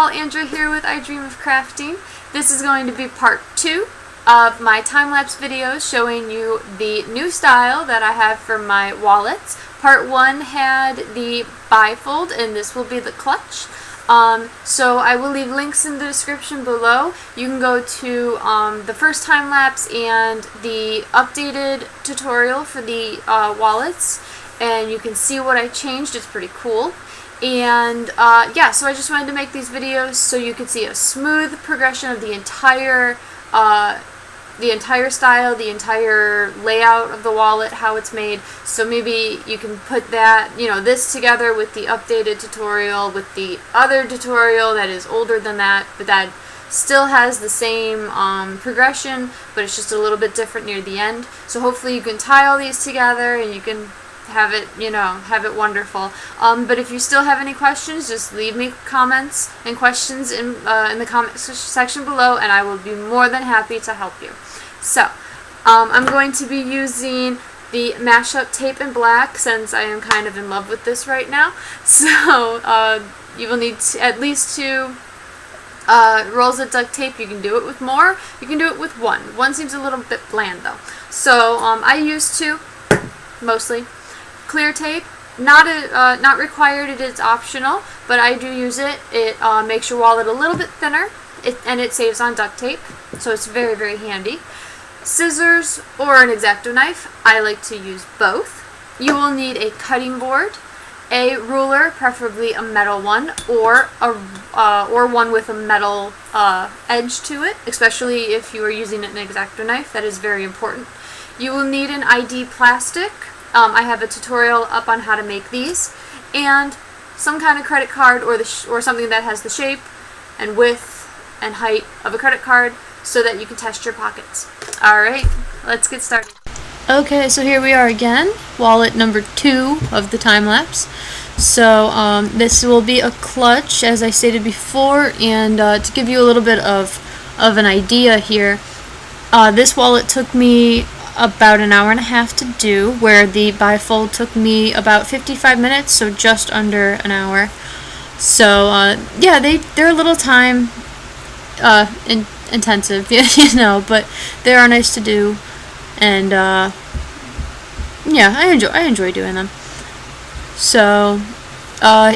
y'all, Andrea here with I Dream of Crafting. This is going to be part 2 of my time-lapse videos showing you the new style that I have for my wallets. Part 1 had the bifold and this will be the clutch. So I will leave links in the description below. You can go to the first time-lapse and the updated tutorial for the wallets, and you can see what I changed. It's pretty cool. And yeah, so I just wanted to make these videos so you could see a smooth progression of the entire style, the entire layout of the wallet, how it's made. So maybe you can put that, this together with the updated tutorial, with the other tutorial that is older than that, but that still has the same progression, but it's just a little bit different near the end. So hopefully you can tie all these together and you can have it, have it wonderful. But if you still have any questions, just leave me comments and questions in the comment section below, and I will be more than happy to help you. So, I'm going to be using the mashup tape in black since I am kind of in love with this right now. So, you will need at least 2 rolls of duct tape. You can do it with more. You can do it with 1. 1 seems a little bit bland though. So, I use 2, mostly. Clear tape, not required, it is optional, but I do use it. It makes your wallet a little bit thinner, and it saves on duct tape, so it's very, very handy. Scissors or an X-Acto knife, I like to use both. You will need a cutting board, a ruler, preferably a metal one, or one with a metal edge to it, especially if you are using an X-Acto knife. That is very important. You will need an ID plastic. I have a tutorial up on how to make these, and some kind of credit card or something that has the shape and width and height of a credit card so that you can test your pockets. Alright, let's get started. Okay, so here we are again, wallet number 2 of the time lapse. So this will be a clutch, as I stated before, and to give you a little bit of an idea here, this wallet took me about an hour and a half to do, where the bifold took me about 55 minutes, so just under an hour. So yeah, they're a little time intensive, but they are nice to do, and yeah, I enjoy doing them. So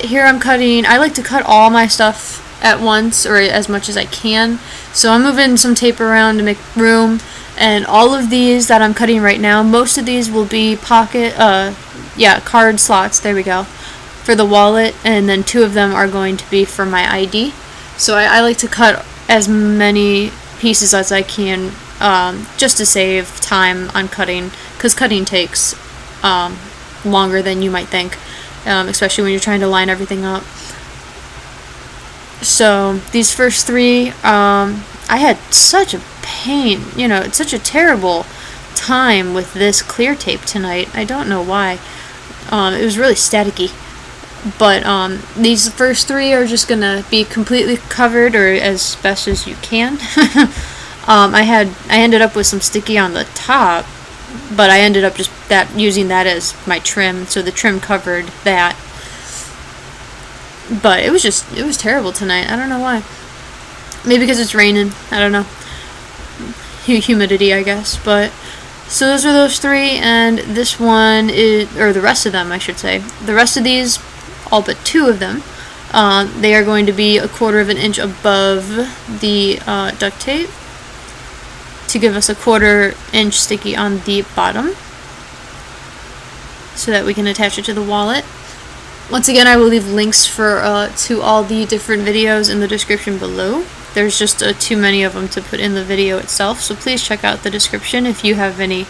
here I'm cutting. I like to cut all my stuff at once, or as much as I can. So I'm moving some tape around to make room. And all of these that I'm cutting right now, most of these will be card slots, there we go, for the wallet, and then 2 of them are going to be for my ID. So I like to cut as many pieces as I can, just to save time on cutting, because cutting takes longer than you might think, especially when you're trying to line everything up. So these first 3, I had such a pain, it's such a terrible time with this clear tape tonight. I don't know why. It was really staticky. But these first 3 are just gonna be completely covered, or as best as you can. I ended up with some sticky on the top, but I ended up just using that as my trim, so the trim covered that. But it was terrible tonight. I don't know why. Maybe because it's raining. I don't know. Humidity, I guess. But so those are those 3, and this one is, or the rest of them, I should say. The rest of these, all but 2 of them, they are going to be 1/4 of an inch above the duct tape to give us 1/4 inch sticky on the bottom, so that we can attach it to the wallet. Once again, I will leave links to all the different videos in the description below. There's just too many of them to put in the video itself, so please check out the description if you have any,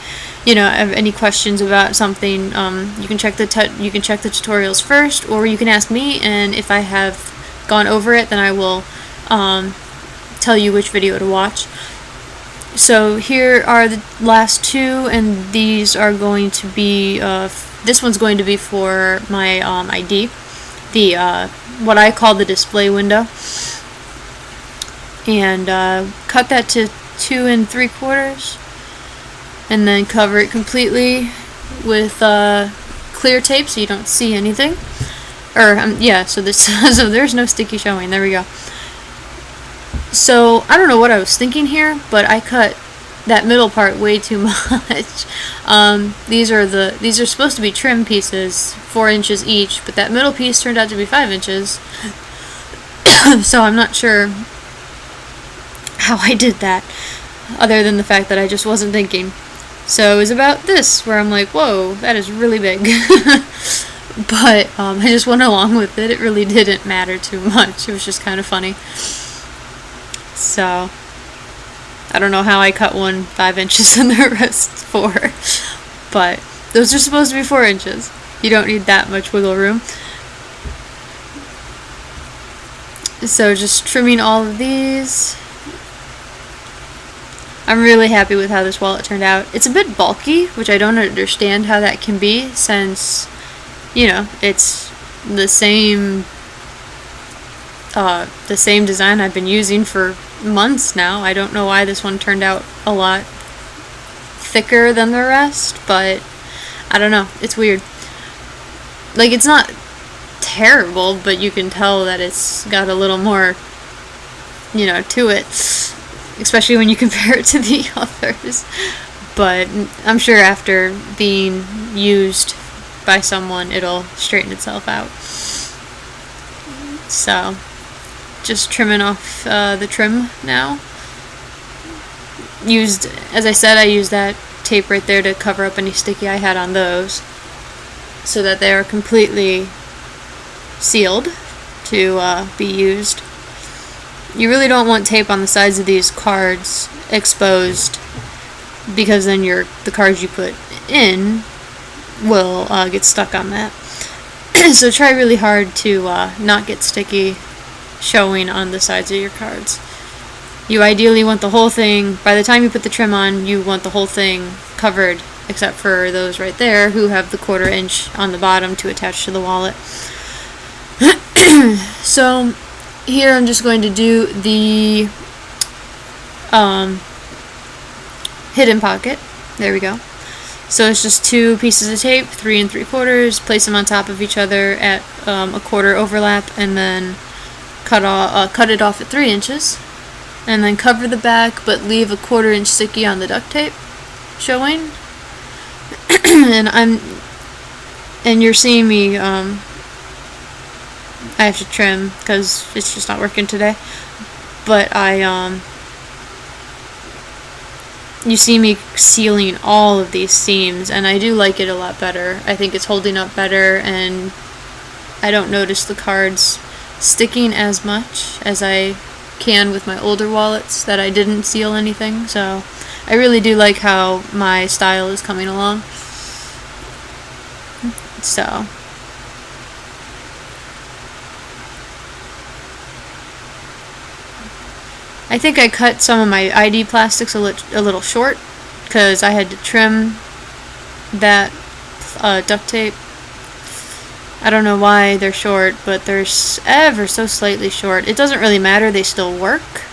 any questions about something. You can check the tutorials first, or you can ask me, and if I have gone over it, then I will tell you which video to watch. So here are the last 2, and these are going to be. This one's going to be for my ID, the what I call the display window. And cut that to 2 3/4, and then cover it completely with clear tape so you don't see anything. Or yeah, so there's no sticky showing. There we go. So I don't know what I was thinking here, but I cut that middle part way too much. These are supposed to be trim pieces, 4 inches each, but that middle piece turned out to be 5 inches. So I'm not sure how I did that, other than the fact that I just wasn't thinking. So it was about this, where I'm like, whoa, that is really big. But I just went along with it. It really didn't matter too much. It was just kind of funny. So I don't know how I cut one 5 inches and the rest 4. But those are supposed to be 4 inches. You don't need that much wiggle room. So just trimming all of these. I'm really happy with how this wallet turned out. It's a bit bulky, which I don't understand how that can be, since, you know, it's the same design I've been using for months now. I don't know why this one turned out a lot thicker than the rest, but I don't know. It's weird. Like, it's not terrible, but you can tell that it's got a little more, you know, to it, especially when you compare it to the others. But I'm sure after being used by someone, it'll straighten itself out. So just trimming off the trim now. As I said, I used that tape right there to cover up any sticky I had on those, so that they are completely sealed to be used. You really don't want tape on the sides of these cards exposed, because then the cards you put in will get stuck on that. So try really hard to not get sticky showing on the sides of your cards. You ideally want the whole thing, by the time you put the trim on, you want the whole thing covered, except for those right there who have the 1/4 inch on the bottom to attach to the wallet. So here I'm just going to do the hidden pocket. There we go. So it's just 2 pieces of tape, 3 3/4, place them on top of each other at a 1/4 overlap, and then cut it off at 3 inches, and then cover the back, but leave a 1/4 inch sticky on the duct tape showing. And you're seeing me, I have to trim because it's just not working today, but you see me sealing all of these seams, and I do like it a lot better. I think it's holding up better, and I don't notice the cards sticking as much as I can with my older wallets that I didn't seal anything. So I really do like how my style is coming along. So I think I cut some of my ID plastics a little short, because I had to trim that duct tape. I don't know why they're short, but they're ever so slightly short. It doesn't really matter, they still work,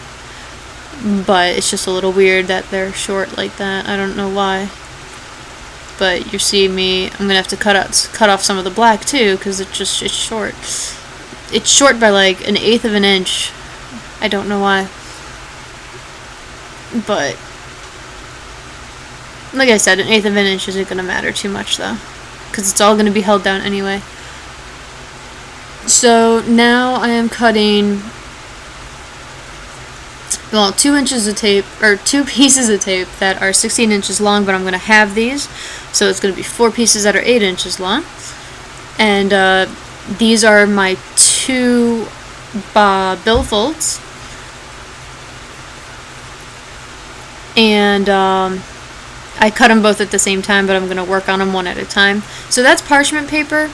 but it's just a little weird that they're short like that. I don't know why. But you see me, I'm gonna have to cut off some of the black too, because it's short. It's short by like 1/8 of an inch. I don't know why. But like I said, 1/8 of an inch isn't gonna matter too much though, because it's all gonna be held down anyway. So now I am cutting, well, 2 inches of tape, or 2 pieces of tape that are 16 inches long, but I'm going to halve these, so it's going to be 4 pieces that are 8 inches long. And these are my 2 billfolds. And I cut them both at the same time, but I'm going to work on them one at a time. So that's parchment paper.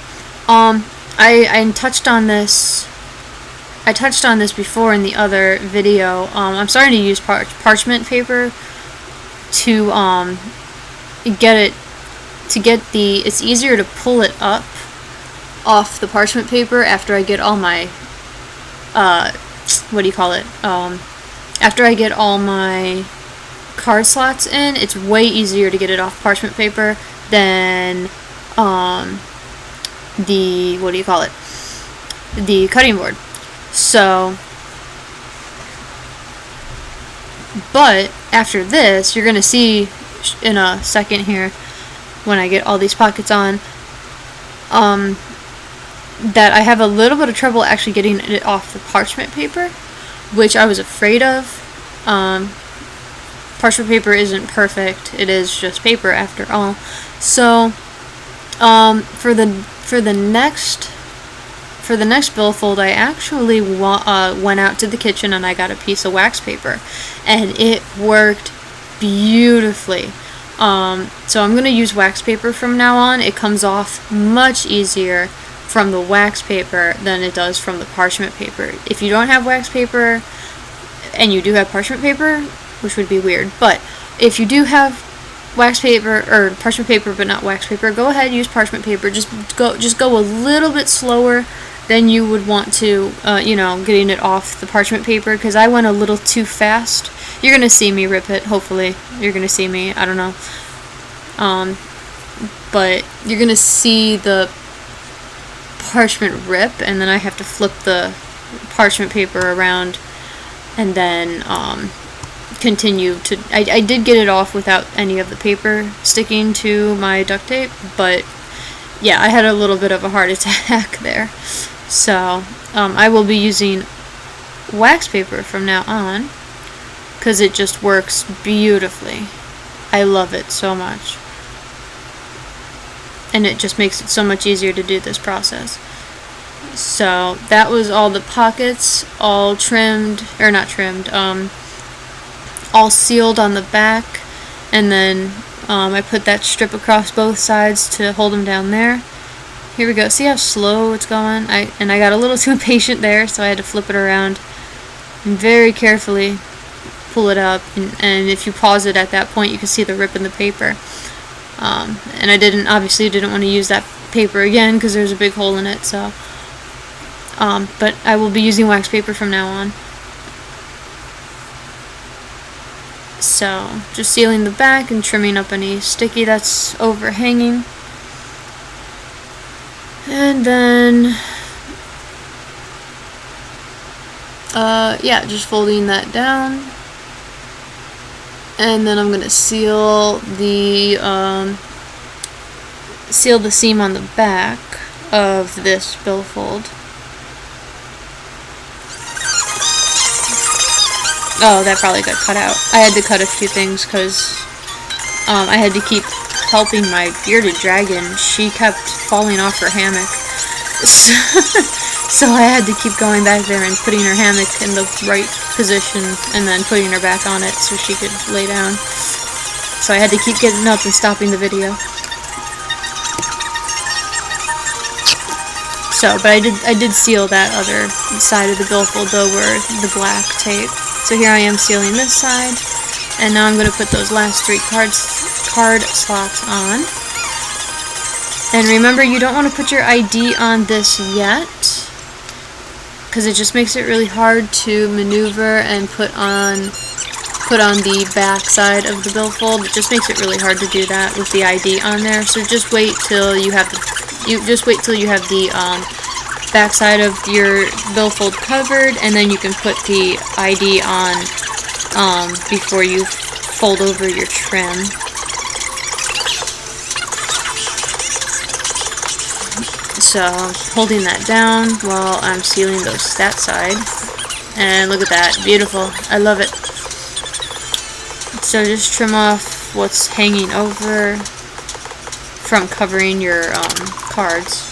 I touched on this. I touched on this before in the other video. I'm starting to use parchment paper to it's easier to pull it up off the parchment paper after I get all my after I get all my card slots in. It's way easier to get it off parchment paper than the cutting board. So But after this, you're going to see in a second here, when I get all these pockets on, that I have a little bit of trouble actually getting it off the parchment paper, which I was afraid of. Parchment paper isn't perfect. It is just paper after all. So, for the next billfold, I actually went out to the kitchen and I got a piece of wax paper, and it worked beautifully. So I'm gonna use wax paper from now on. It comes off much easier from the wax paper than it does from the parchment paper. If you don't have wax paper and you do have parchment paper, which would be weird, but if you do have wax paper or parchment paper but not wax paper, go ahead, use parchment paper. Just go a little bit slower than you would want to, getting it off the parchment paper, because I went a little too fast. You're gonna see me rip it, hopefully. You're gonna see me, I don't know. But you're gonna see the parchment rip, and then I have to flip the parchment paper around and then continue to... I did get it off without any of the paper sticking to my duct tape, but yeah, I had a little bit of a heart attack there. So I will be using wax paper from now on, because it just works beautifully. I love it so much. And it just makes it so much easier to do this process. So that was all the pockets, all trimmed, or not trimmed, all sealed on the back, and then I put that strip across both sides to hold them down there. Here we go. See how slow it's going? I got a little too impatient there, so I had to flip it around and very carefully pull it up, and if you pause it at that point, you can see the rip in the paper. And I obviously didn't want to use that paper again because there's a big hole in it, so but I will be using wax paper from now on. So just sealing the back and trimming up any sticky that's overhanging, and then just folding that down. And then I'm gonna seal the seam on the back of this billfold. Oh, that probably got cut out. I had to cut a few things because I had to keep helping my bearded dragon. She kept falling off her hammock. So I had to keep going back there and putting her hammock in the right position and then putting her back on it so she could lay down. So I had to keep getting up and stopping the video. So, but I did seal that other side of the billfold though, where the black tape. So here I am sealing this side, and now I'm going to put those last 3 card slots on. And remember, you don't want to put your ID on this yet, because it just makes it really hard to maneuver and put on the back side of the billfold. It just makes it really hard to do that with the ID on there. So just wait till you have the back side of your billfold covered, and then you can put the ID on before you fold over your trim. So holding that down while I'm sealing that side, and look at that, beautiful. I love it. So just trim off what's hanging over from covering your cards.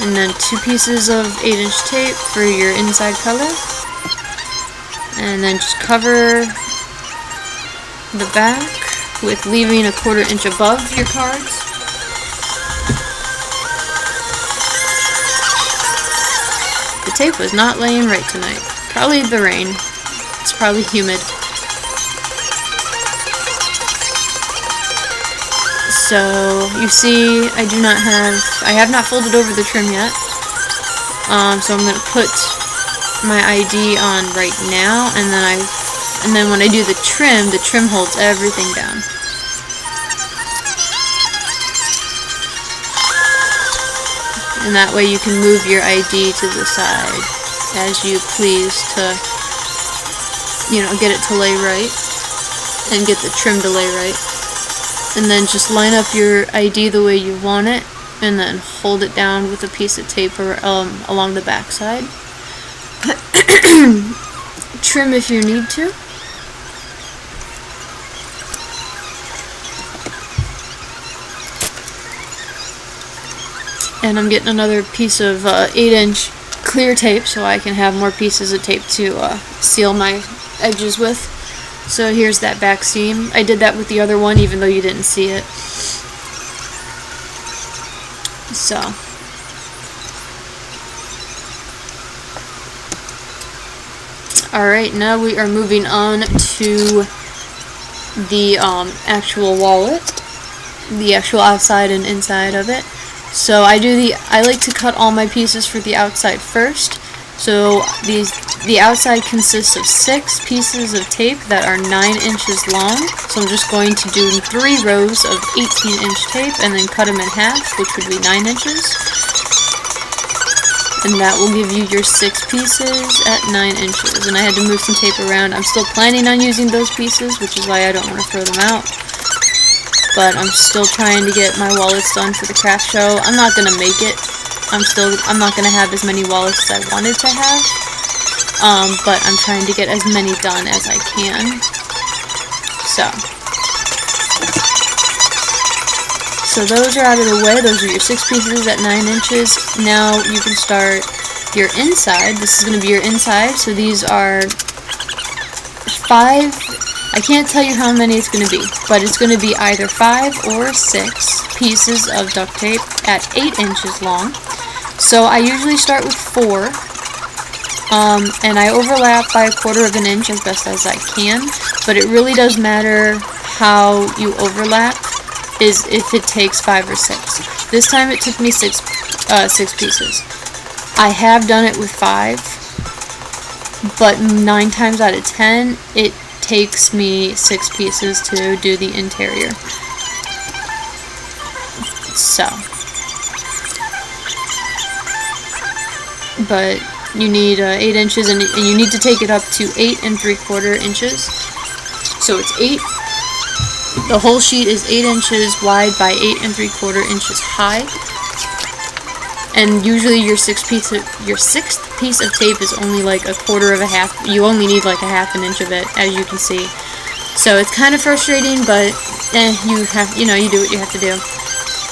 And then 2 pieces of 8-inch tape for your inside color. And then just cover the back with leaving a 1/4 inch above your cards. The tape was not laying right tonight. Probably the rain. It's probably humid. So you see, I have not folded over the trim yet. So I'm gonna put my ID on right now, and then when I do the trim holds everything down. And that way you can move your ID to the side. as you please to, you know, get it to lay right and get the trim to lay right. And then just line up your ID the way you want it, and then hold it down with a piece of tape along the back side. Trim if you need to. And I'm getting another piece of 8-inch clear tape so I can have more pieces of tape to seal my edges with. So here's that back seam. I did that with the other one even though you didn't see it. So alright, now we are moving on to the actual wallet, the actual outside and inside of it. So I like to cut all my pieces for the outside first. So the outside consists of 6 pieces of tape that are 9 inches long. So I'm just going to do 3 rows of 18-inch tape and then cut them in half, which would be 9 inches. And that will give you your 6 pieces at 9 inches. And I had to move some tape around. I'm still planning on using those pieces, which is why I don't want to throw them out. But I'm still trying to get my wallets done for the craft show. I'm not gonna make it. I'm not gonna have as many wallets as I wanted to have. But I'm trying to get as many done as I can. So those are out of the way. Those are your 6 pieces at 9 inches. Now you can start your inside. This is gonna be your inside. So these are 5. I can't tell you how many it's going to be, but it's going to be either 5 or 6 pieces of duct tape at 8 inches long. So I usually start with 4, and I overlap by 1/4 of an inch as best as I can, but it really does matter how you overlap is if it takes 5 or 6. This time it took me 6 pieces. I have done it with 5, but 9 times out of 10 it takes me 6 pieces to do the interior. So, but you need 8 inches, and you need to take it up to 8 3/4 inches. So it's 8. The whole sheet is 8 inches wide by 8 3/4 inches high. And usually your 6th piece of tape is only like 1/4 of a half. You only need like a 1/2 inch of it, as you can see. So it's kind of frustrating, but you do what you have to do.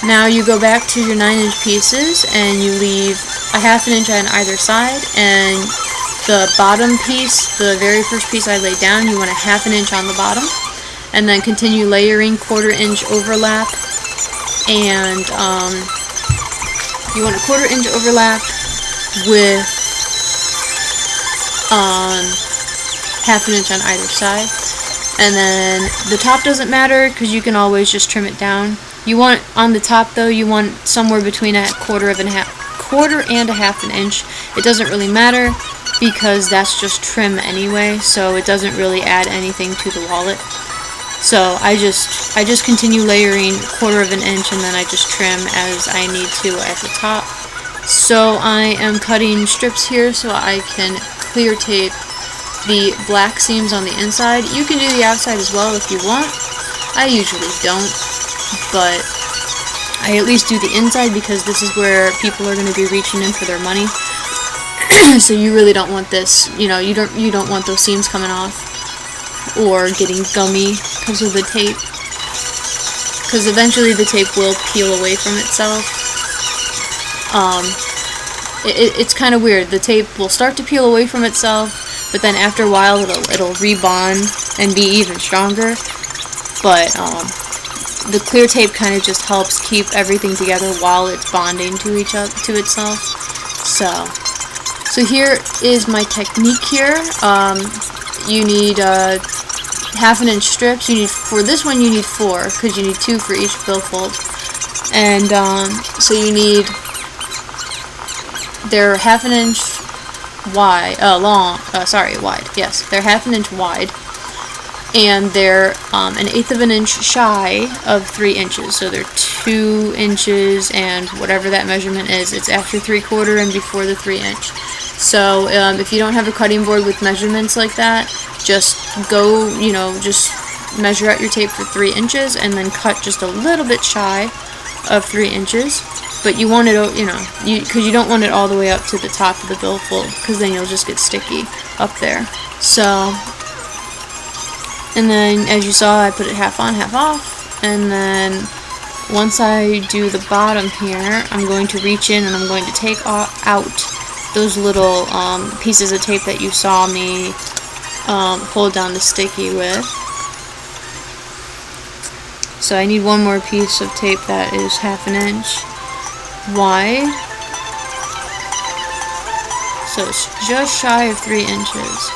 Now you go back to your 9-inch pieces and you leave a 1/2 inch on either side, and the bottom piece, the very first piece I laid down, you want a 1/2 inch on the bottom, and then continue layering 1/4 inch overlap, and you want a 1/4 inch overlap with 1/2 inch on either side. And then the top doesn't matter because you can always just trim it down. You want, on the top though, you want somewhere between a 1/4 and a 1/2 inch. It doesn't really matter because that's just trim anyway, so it doesn't really add anything to the wallet. So I just continue layering 1/4 inch, and then I just trim as I need to at the top. So I am cutting strips here so I can clear tape the black seams on the inside. You can do the outside as well if you want. I usually don't, but I at least do the inside because this is where people are going to be reaching in for their money. So you really don't want this, you don't want those seams coming off or getting gummy because of the tape, because eventually the tape will peel away from itself. It's kind of weird. The tape will start to peel away from itself, but then after a while it'll rebond and be even stronger. But the clear tape kind of just helps keep everything together while it's bonding to itself. So here is my technique here. You need 1/2 inch strips. For this one you need 4 because you need 2 for each billfold. And so you need, they're 1/2 inch wide, wide. Yes, they're 1/2 inch wide, and they're 1/8 inch shy of 3 inches. So they're 2 inches and whatever that measurement is. It's after 3/4 and before the 3 inch. So if you don't have a cutting board with measurements like that, just go, just measure out your tape for 3 inches and then cut just a little bit shy of 3 inches. But you want it, because you don't want it all the way up to the top of the billfold, because then you'll just get sticky up there. So, and then as you saw, I put it half on, half off, and then once I do the bottom here, I'm going to reach in and I'm going to take out those little pieces of tape that you saw me hold down the sticky with. So I need one more piece of tape that is 1/2 inch wide. So it's just shy of 3 inches,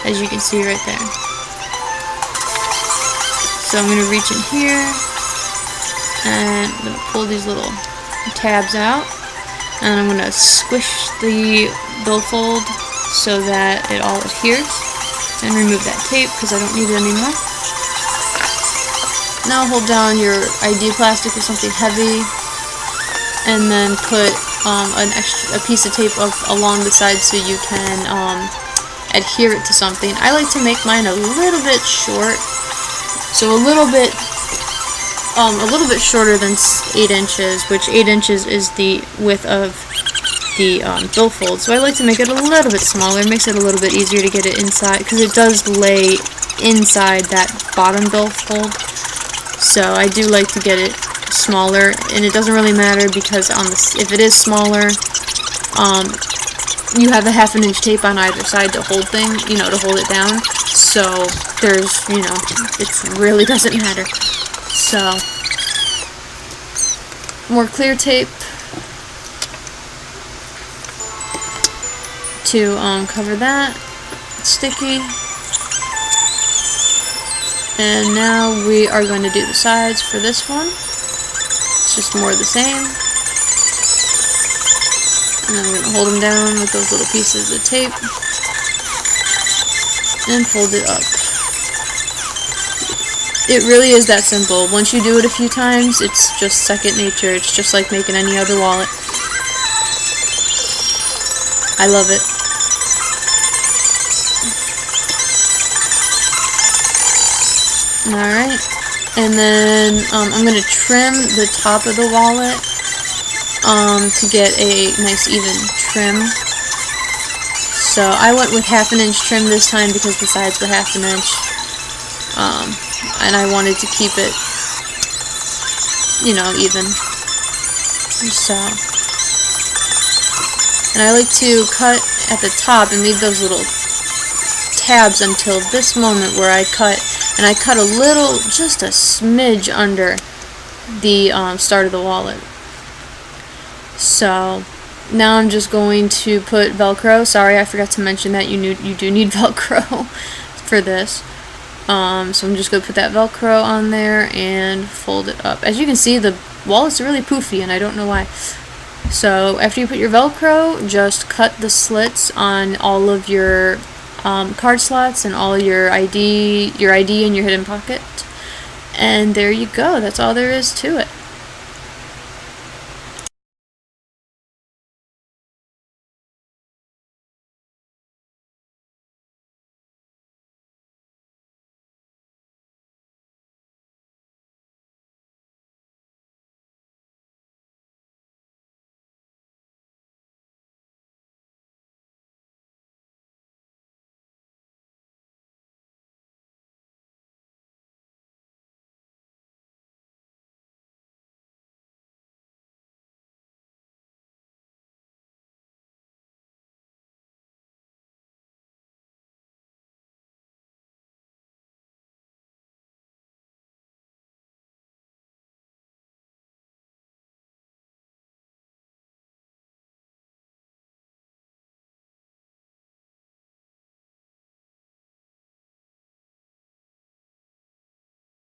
as you can see right there. So I'm going to reach in here, and I'm going to pull these little tabs out, and I'm going to squish the billfold so that it all adheres, and remove that tape because I don't need it anymore. Now hold down your ID plastic with something heavy, and then put a piece of tape along the side so you can adhere it to something. I like to make mine a little bit short, so a little bit shorter than 8 inches, which 8 inches is the width of the billfold. So I like to make it a little bit smaller. It makes it a little bit easier to get it inside, because it does lay inside that bottom billfold. So I do like to get it smaller, and it doesn't really matter because if it is smaller, you have a 1/2 inch tape on either side to hold to hold it down. So there's, it really doesn't matter. So more clear tape to cover that. It's sticky. And now we are going to do the sides for this one. It's just more of the same. And then we're going to hold them down with those little pieces of tape and fold it up. It really is that simple. Once you do it a few times, it's just second nature. It's just like making any other wallet. I love it. Alright, and then I'm going to trim the top of the wallet to get a nice even trim. So I went with 1/2 inch trim this time because the sides were 1/2 inch, and I wanted to keep it, even. So, and I like to cut at the top and leave those little tabs until this moment where I cut. And I cut a little, just a smidge under the start of the wallet. So now I'm just going to put Velcro. Sorry, I forgot to mention that you do need Velcro for this. So I'm just going to put that Velcro on there and fold it up. As you can see, the wallet's really poofy, and I don't know why. So after you put your Velcro, just cut the slits on all of your card slots and all your ID and your hidden pocket, and there you go. That's all there is to it.